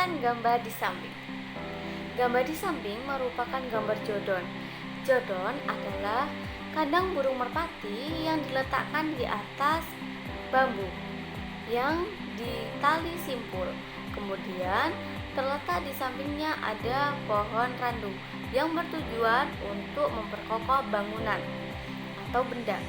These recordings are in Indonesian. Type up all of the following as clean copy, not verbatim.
Perhatikan gambar di samping. Gambar di samping merupakan gambar jodon. Jodon adalah kandang burung merpati yang diletakkan di atas bambu yang ditali simpul. Kemudian terletak di sampingnya ada pohon randu yang bertujuan untuk memperkokoh bangunan atau benda.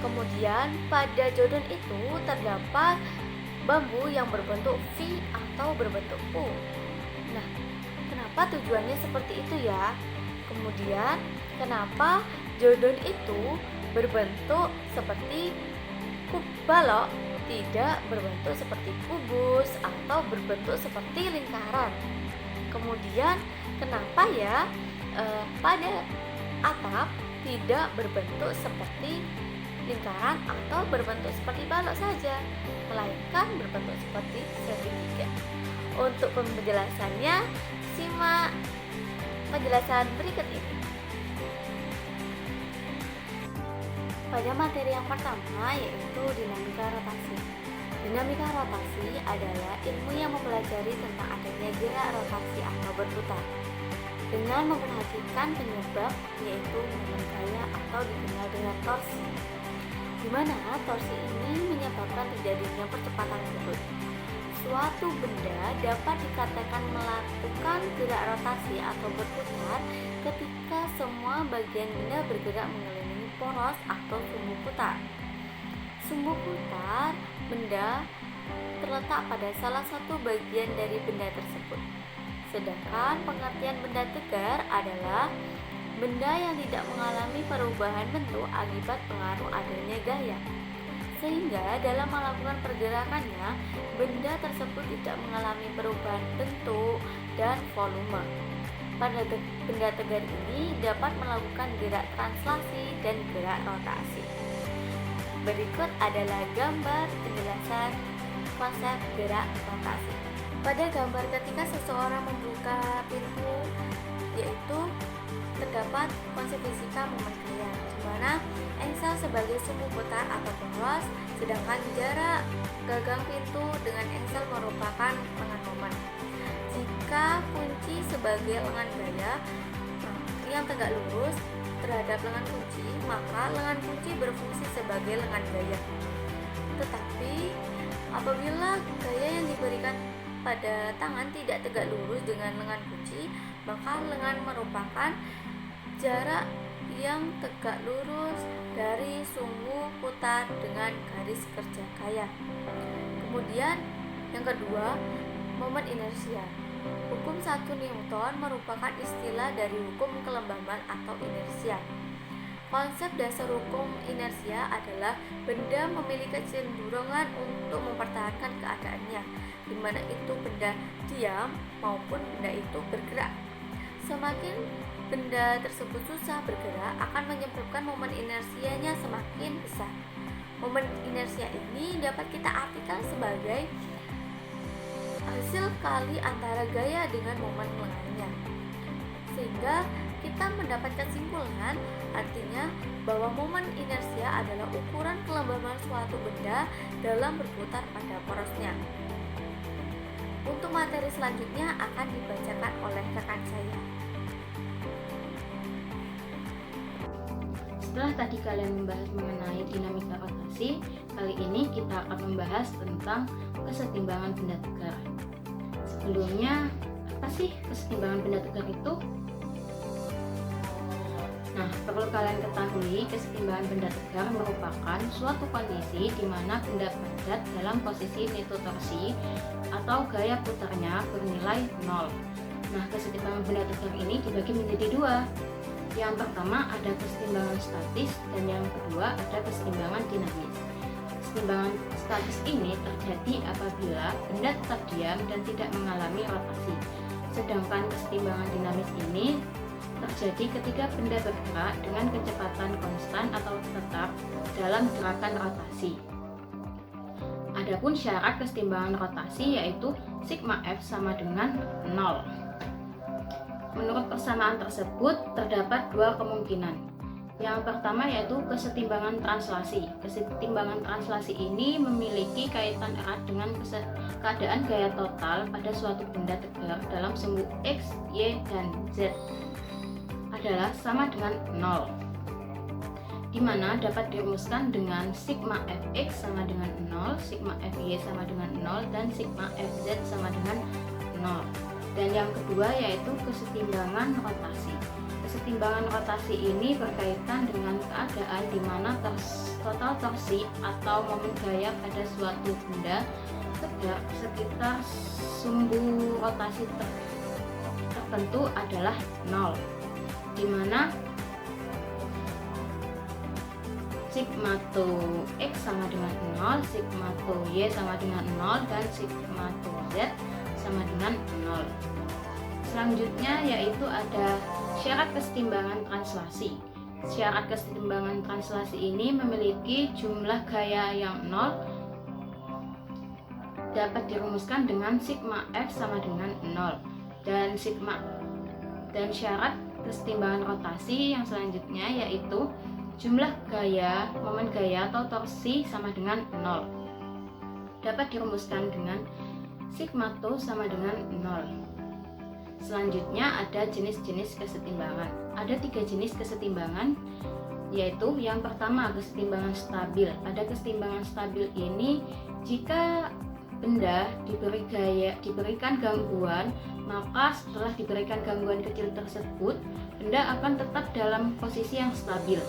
Kemudian pada jodon itu terdapat bambu yang berbentuk V atau berbentuk U. Nah, kenapa tujuannya seperti itu ya? Kemudian kenapa jodon itu berbentuk seperti balok, tidak berbentuk seperti kubus atau berbentuk seperti lingkaran. Kemudian kenapa ya pada atap tidak berbentuk seperti lingkaran atau berbentuk seperti balok saja, melainkan berbentuk seperti segitiga. Untuk penjelasannya, simak penjelasan berikut ini. Pada materi yang pertama yaitu dinamika rotasi. Dinamika rotasi adalah ilmu yang mempelajari tentang adanya gerak rotasi atau berputar dengan memperhatikan penyebab yaitu momen gaya atau dikenal dengan torsi, di mana torsi ini menyebabkan terjadinya percepatan lutut. Suatu benda dapat dikatakan melakukan gerak rotasi atau berputar ketika semua bagian benda bergerak mengelilingi poros atau sumbu putar. Sumbu putar benda terletak pada salah satu bagian dari benda tersebut. Sedangkan pengertian benda tegar adalah benda yang tidak mengalami perubahan bentuk akibat pengaruh adanya gaya, sehingga dalam melakukan pergerakannya benda tersebut tidak mengalami perubahan bentuk dan volume. Pada benda tegar ini dapat melakukan gerak translasi dan gerak rotasi. Berikut adalah gambar penjelasan konsep gerak rotasi. Pada gambar ketika seseorang membuka pintu, yaitu terdapat konsep fisika momen gaya, di mana engsel sebagai sumbu putar atau poros, sedangkan jarak gagang pintu dengan engsel merupakan lengan momen. Jika kunci sebagai lengan gaya yang tegak lurus terhadap lengan kunci, maka lengan kunci berfungsi sebagai lengan gaya. Tetapi apabila gaya yang diberikan pada tangan tidak tegak lurus dengan lengan kunci, maka lengan merupakan jarak yang tegak lurus dari sumbu putar dengan garis kerja gaya. Kemudian yang kedua, momen inersia. Hukum 1 Newton merupakan istilah dari hukum kelembaban atau inersia. Konsep dasar hukum inersia adalah benda memiliki kecenderungan untuk mempertahankan keadaannya, di mana itu benda diam maupun benda itu bergerak. Semakin benda tersebut susah bergerak akan menyebabkan momen inersianya semakin besar. Momen inersia ini dapat kita artikan sebagai hasil kali antara gaya dengan momen lengannya, sehingga kita mendapat kesimpulan artinya bahwa momen inersia adalah ukuran kelembaban suatu benda dalam berputar pada porosnya. Untuk materi selanjutnya akan dibacakan oleh rekan saya. Setelah tadi kalian membahas mengenai dinamika rotasi, kali ini kita akan membahas tentang kesetimbangan benda tegar. Sebelumnya, apa sih kesetimbangan benda tegar itu? Nah, perlu kalian ketahui, kesetimbangan benda tegar merupakan suatu kondisi di mana benda padat dalam posisi neto torsi atau gaya putarnya bernilai 0. Nah, kesetimbangan benda tegar ini dibagi menjadi dua. Yang pertama ada kesetimbangan statis dan yang kedua ada kesetimbangan dinamis. Kesetimbangan statis ini terjadi apabila benda tetap diam dan tidak mengalami rotasi. Sedangkan kesetimbangan dinamis ini terjadi ketika benda bergerak dengan kecepatan konstan atau tetap dalam gerakan rotasi. Adapun syarat kesetimbangan rotasi yaitu sigma F sama dengan 0. Menurut persamaan tersebut terdapat dua kemungkinan. Yang pertama yaitu kesetimbangan translasi. Kesetimbangan translasi ini memiliki kaitan erat dengan keadaan gaya total pada suatu benda tegar dalam sumbu X, Y, dan Z adalah sama dengan 0, di mana dapat dirumuskan dengan sigma fx sama dengan 0, sigma fy sama dengan 0, dan sigma fz sama dengan 0. Dan yang kedua yaitu kesetimbangan rotasi. Kesetimbangan rotasi ini berkaitan dengan keadaan di mana total torsi atau momen gaya pada suatu benda tegak sekitar sumbu rotasi tertentu adalah 0, di mana sigma to x sama dengan 0, sigma to y sama dengan 0, dan sigma to z sama dengan 0. Selanjutnya yaitu ada syarat kesetimbangan translasi. Syarat kesetimbangan translasi ini memiliki jumlah gaya yang 0 dapat dirumuskan dengan sigma f sama dengan 0, dan syarat kesetimbangan rotasi yang selanjutnya yaitu jumlah gaya, momen gaya atau torsi sama dengan 0 dapat dirumuskan dengan sigma to sama dengan 0. Selanjutnya ada jenis-jenis kesetimbangan. Ada 3 jenis kesetimbangan, yaitu yang pertama kesetimbangan stabil. Pada kesetimbangan stabil ini, jika benda diberikan gangguan, maka setelah diberikan gangguan kecil tersebut, benda akan tetap dalam posisi yang stabil.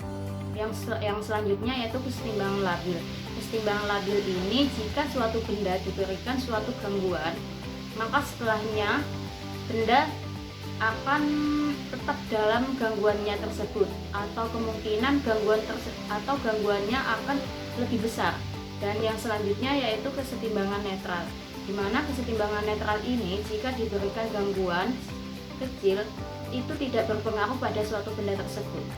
Yang selanjutnya yaitu kesetimbangan labil. Kesetimbangan labil ini jika suatu benda diberikan suatu gangguan, maka setelahnya benda akan tetap dalam gangguannya tersebut, atau kemungkinan gangguannya akan lebih besar. Dan yang selanjutnya yaitu kesetimbangan netral, di mana kesetimbangan netral ini jika diberikan gangguan kecil itu tidak berpengaruh pada suatu benda tersebut.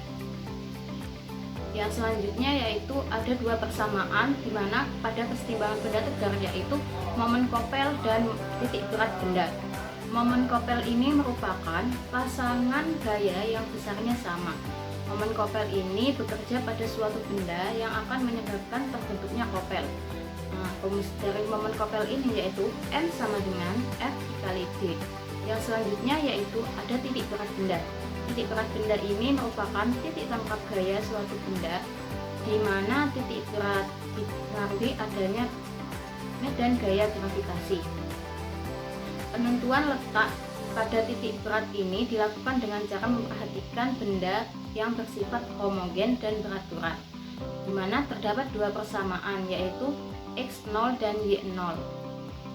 Yang selanjutnya yaitu ada 2 persamaan, di mana pada kesetimbangan benda tegar yaitu momen kopel dan titik berat benda. Momen kopel ini merupakan pasangan gaya yang besarnya sama. Momen kopel ini bekerja pada suatu benda yang akan menyebabkan terbentuknya kopel. Nah, rumus dari momen kopel ini yaitu M sama dengan F dikali D. Yang selanjutnya yaitu ada titik berat benda. Titik berat benda ini merupakan titik tangkap gaya suatu benda, di mana titik berat dipengaruhi adanya medan gaya gravitasi. Penentuan letak pada titik berat ini dilakukan dengan cara memperhatikan benda yang bersifat homogen dan beraturan, di mana terdapat 2 persamaan yaitu x0 dan y0,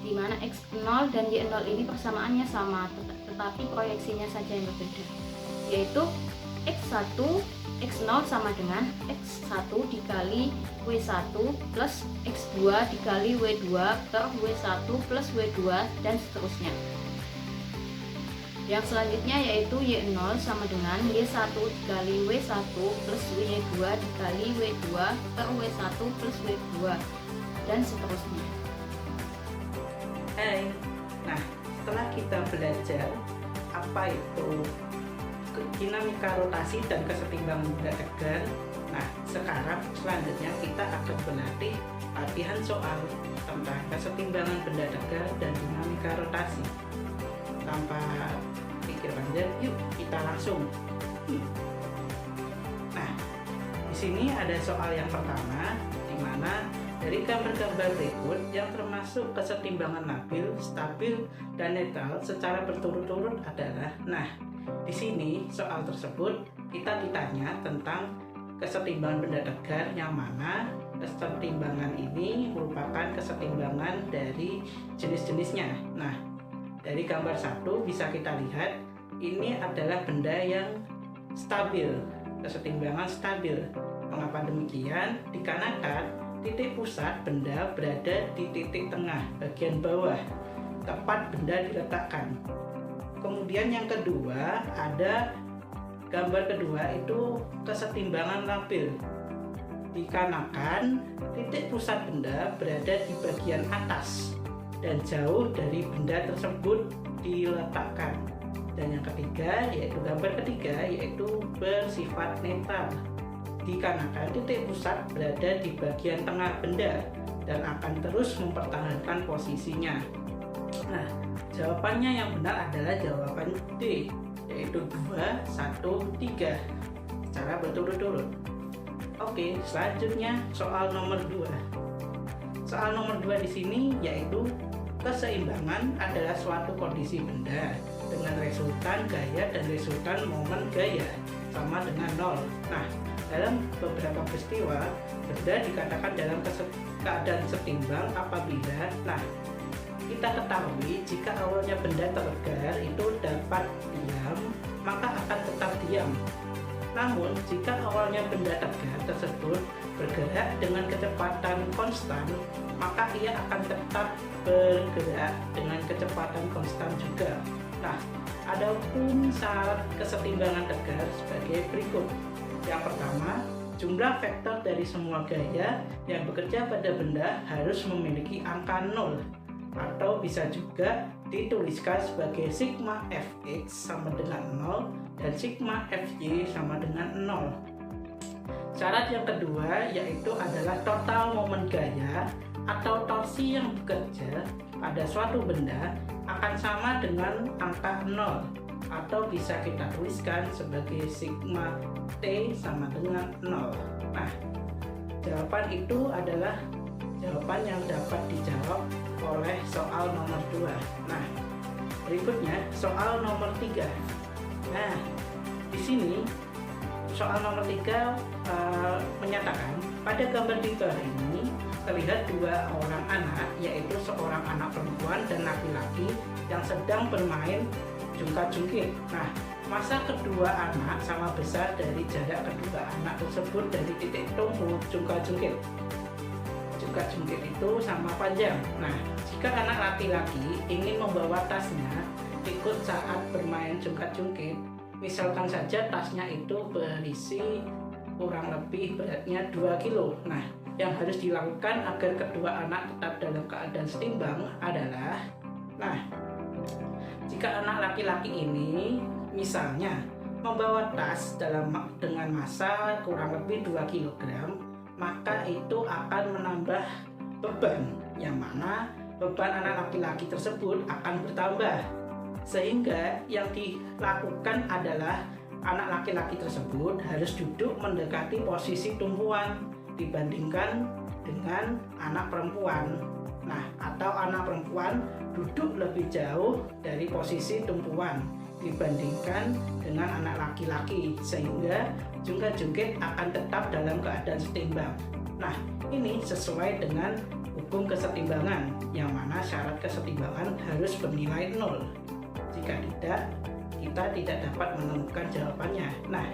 di mana x0 dan y0 ini persamaannya sama, tetapi proyeksinya saja yang berbeda, yaitu x0 sama dengan x1 dikali w1 plus x2 dikali w2 per w1 plus w2 dan seterusnya. Yang selanjutnya yaitu y0 sama dengan y1 dikali w1 plus y2 dikali w2 per w1 plus w2 dan seterusnya. Hai, nah setelah kita belajar apa itu dinamika rotasi dan kesetimbangan benda tegar, nah sekarang selanjutnya kita akan berlatih latihan soal tentang kesetimbangan benda tegar dan dinamika rotasi. Tanpa pikir panjang, yuk kita langsung. Nah, di sini ada soal yang pertama, di mana dari gambar-gambar berikut yang termasuk kesetimbangan labil, stabil, dan netral secara berturut-turut adalah, nah di sini soal tersebut kita ditanya tentang kesetimbangan benda tegar yang mana kesetimbangan ini merupakan kesetimbangan dari jenis-jenisnya. Nah, dari gambar 1 bisa kita lihat ini adalah benda yang stabil, kesetimbangan stabil. Mengapa demikian? Dikarenakan titik pusat benda berada di titik tengah bagian bawah, tepat benda diletakkan. Kemudian yang kedua, ada gambar kedua itu kesetimbangan labil. Dikarenakan titik pusat benda berada di bagian atas dan jauh dari benda tersebut diletakkan. Dan yang ketiga, yaitu gambar ketiga, yaitu bersifat netral. dikarenakan titik pusat berada di bagian tengah benda dan akan terus mempertahankan posisinya. Nah, jawabannya yang benar adalah jawaban D, yaitu 2, 1, 3 secara berturut-turut. Oke, selanjutnya soal nomor 2. Soal nomor 2 di sini yaitu keseimbangan adalah suatu kondisi benda dengan resultan gaya dan resultan momen gaya sama dengan 0. Nah, dalam beberapa peristiwa benda dikatakan dalam keadaan setimbang apabila kita ketahui jika awalnya benda tegar itu dapat diam, maka akan tetap diam. Namun, jika awalnya benda tegar tersebut bergerak dengan kecepatan konstan, maka ia akan tetap bergerak dengan kecepatan konstan juga. Nah, adapun syarat kesetimbangan tegar sebagai berikut. Yang pertama, jumlah vektor dari semua gaya yang bekerja pada benda harus memiliki angka 0, atau bisa juga dituliskan sebagai sigma fx sama dengan 0 dan sigma fy sama dengan 0. Syarat yang kedua yaitu adalah total momen gaya atau torsi yang bekerja pada suatu benda akan sama dengan angka 0, atau bisa kita tuliskan sebagai sigma t sama dengan 0. Nah, jawaban itu adalah jawaban yang dapat dijawab oleh soal nomor 2. Nah, berikutnya soal nomor 3. Nah, di sini soal nomor 3 menyatakan pada gambar di bawah ini terlihat dua orang anak, yaitu seorang anak perempuan dan laki-laki yang sedang bermain jungkat-jungkit. Nah, masa kedua anak sama besar dari jarak kedua anak tersebut dari titik temu jungkat-jungkit. Jungkat-jungkit itu sama panjang. Nah, jika anak laki-laki ingin membawa tasnya ikut saat bermain jungkat-jungkit, misalkan saja tasnya itu berisi kurang lebih beratnya 2 kilo. Nah, yang harus dilakukan agar kedua anak tetap dalam keadaan setimbang adalah, jika anak laki-laki ini misalnya membawa tas dengan massa kurang lebih 2 kg, maka itu akan menambah beban, yang mana beban anak laki-laki tersebut akan bertambah, sehingga yang dilakukan adalah anak laki-laki tersebut harus duduk mendekati posisi tumpuan dibandingkan dengan anak perempuan. Nah, atau anak perempuan duduk lebih jauh dari posisi tumpuan dibandingkan dengan anak laki-laki, sehingga jungkat-jungkit akan tetap dalam keadaan setimbang. Nah, ini sesuai dengan hukum kesetimbangan, yang mana syarat kesetimbangan harus bernilai 0. Jika tidak, kita tidak dapat menemukan jawabannya. Nah,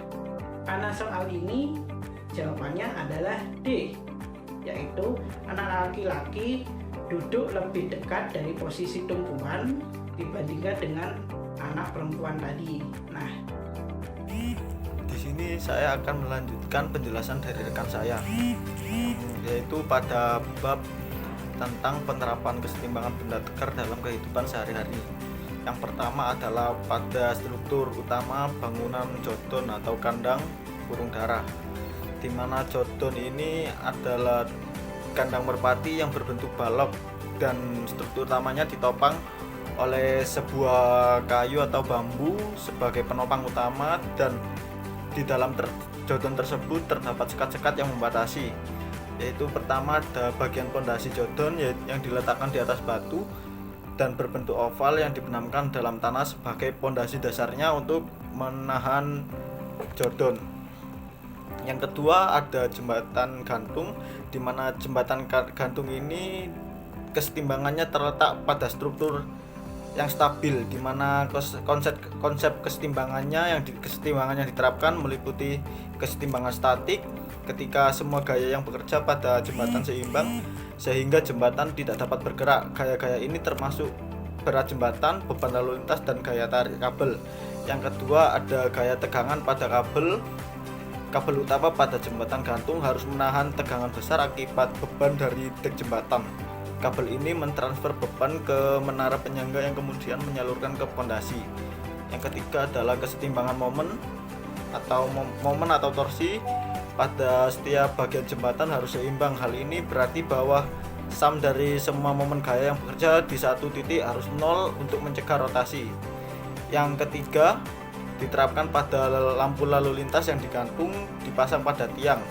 karena soal ini jawabannya adalah D, yaitu anak laki-laki duduk lebih dekat dari posisi tumpuan dibandingkan dengan anak perempuan tadi. Nah, di sini saya akan melanjutkan penjelasan dari rekan saya, yaitu pada bab tentang penerapan kesetimbangan benda tegar dalam kehidupan sehari-hari. Yang pertama adalah pada struktur utama bangunan jodon atau kandang burung dara, di mana jodon ini adalah kandang merpati yang berbentuk balok dan struktur utamanya ditopang oleh sebuah kayu atau bambu sebagai penopang utama, dan di dalam jodon tersebut terdapat sekat-sekat yang membatasi, yaitu pertama ada bagian pondasi jodon yang diletakkan di atas batu dan berbentuk oval yang dibenamkan dalam tanah sebagai pondasi dasarnya untuk menahan jodon. Yang kedua ada jembatan gantung, di mana jembatan gantung ini kesetimbangannya terletak pada struktur yang stabil, di mana konsep kesetimbangannya yang diterapkan meliputi kesetimbangan statik ketika semua gaya yang bekerja pada jembatan seimbang sehingga jembatan tidak dapat bergerak. Gaya-gaya ini termasuk berat jembatan, beban lalu lintas, dan gaya tarik kabel. Yang kedua ada gaya tegangan pada kabel. Kabel utama pada jembatan gantung harus menahan tegangan besar akibat beban dari dek jembatan. Kabel ini mentransfer beban ke menara penyangga yang kemudian menyalurkan ke pondasi. Yang ketiga adalah kesetimbangan momen atau torsi, pada setiap bagian jembatan harus seimbang. Hal ini berarti bahwa sum dari semua momen gaya yang bekerja di satu titik harus 0 untuk mencegah rotasi. Yang ketiga, diterapkan pada lampu lalu lintas yang digantung dipasang pada tiang.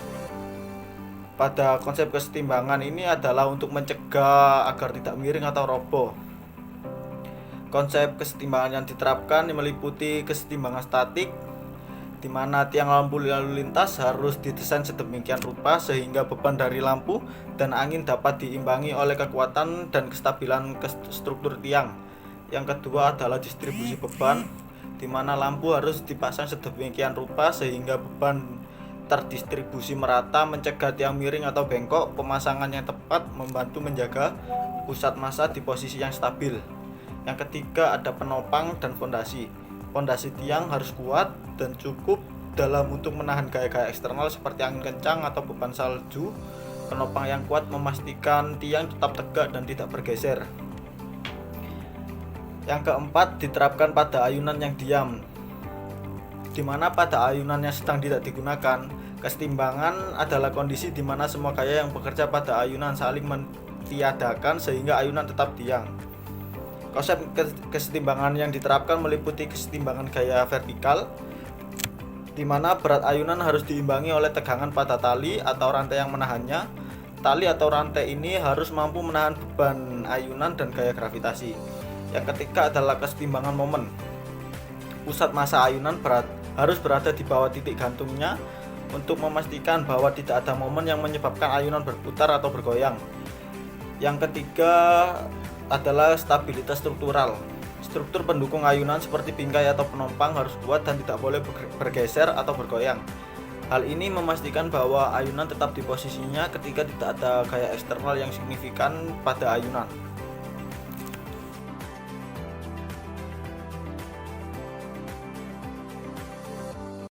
Pada konsep kesetimbangan ini adalah untuk mencegah agar tidak miring atau roboh. Konsep kesetimbangan yang diterapkan meliputi kesetimbangan statik, di mana tiang lampu lalu lintas harus didesain sedemikian rupa sehingga beban dari lampu dan angin dapat diimbangi oleh kekuatan dan kestabilan struktur tiang. Yang kedua adalah distribusi beban, di mana lampu harus dipasang sedemikian rupa sehingga beban terdistribusi merata, mencegah tiang miring atau bengkok. Pemasangan yang tepat membantu menjaga pusat massa di posisi yang stabil. Yang ketiga ada penopang dan fondasi. Fondasi tiang harus kuat dan cukup dalam untuk menahan gaya-gaya eksternal seperti angin kencang atau beban salju. Penopang yang kuat memastikan tiang tetap tegak dan tidak bergeser. Yang keempat diterapkan pada ayunan yang diam, di mana pada ayunan yang sedang tidak digunakan. Kesetimbangan adalah kondisi di mana semua gaya yang bekerja pada ayunan saling mentiadakan sehingga ayunan tetap diam. Konsep kesetimbangan yang diterapkan meliputi kesetimbangan gaya vertikal, di mana berat ayunan harus diimbangi oleh tegangan pada tali atau rantai yang menahannya. Tali atau rantai ini harus mampu menahan beban ayunan dan gaya gravitasi. Yang ketiga adalah kesetimbangan momen. Pusat massa ayunan harus berada di bawah titik gantungnya untuk memastikan bahwa tidak ada momen yang menyebabkan ayunan berputar atau bergoyang. Yang ketiga adalah stabilitas struktural. Struktur pendukung ayunan seperti bingkai atau penopang harus kuat dan tidak boleh bergeser atau bergoyang. Hal ini memastikan bahwa ayunan tetap di posisinya ketika tidak ada gaya eksternal yang signifikan pada ayunan.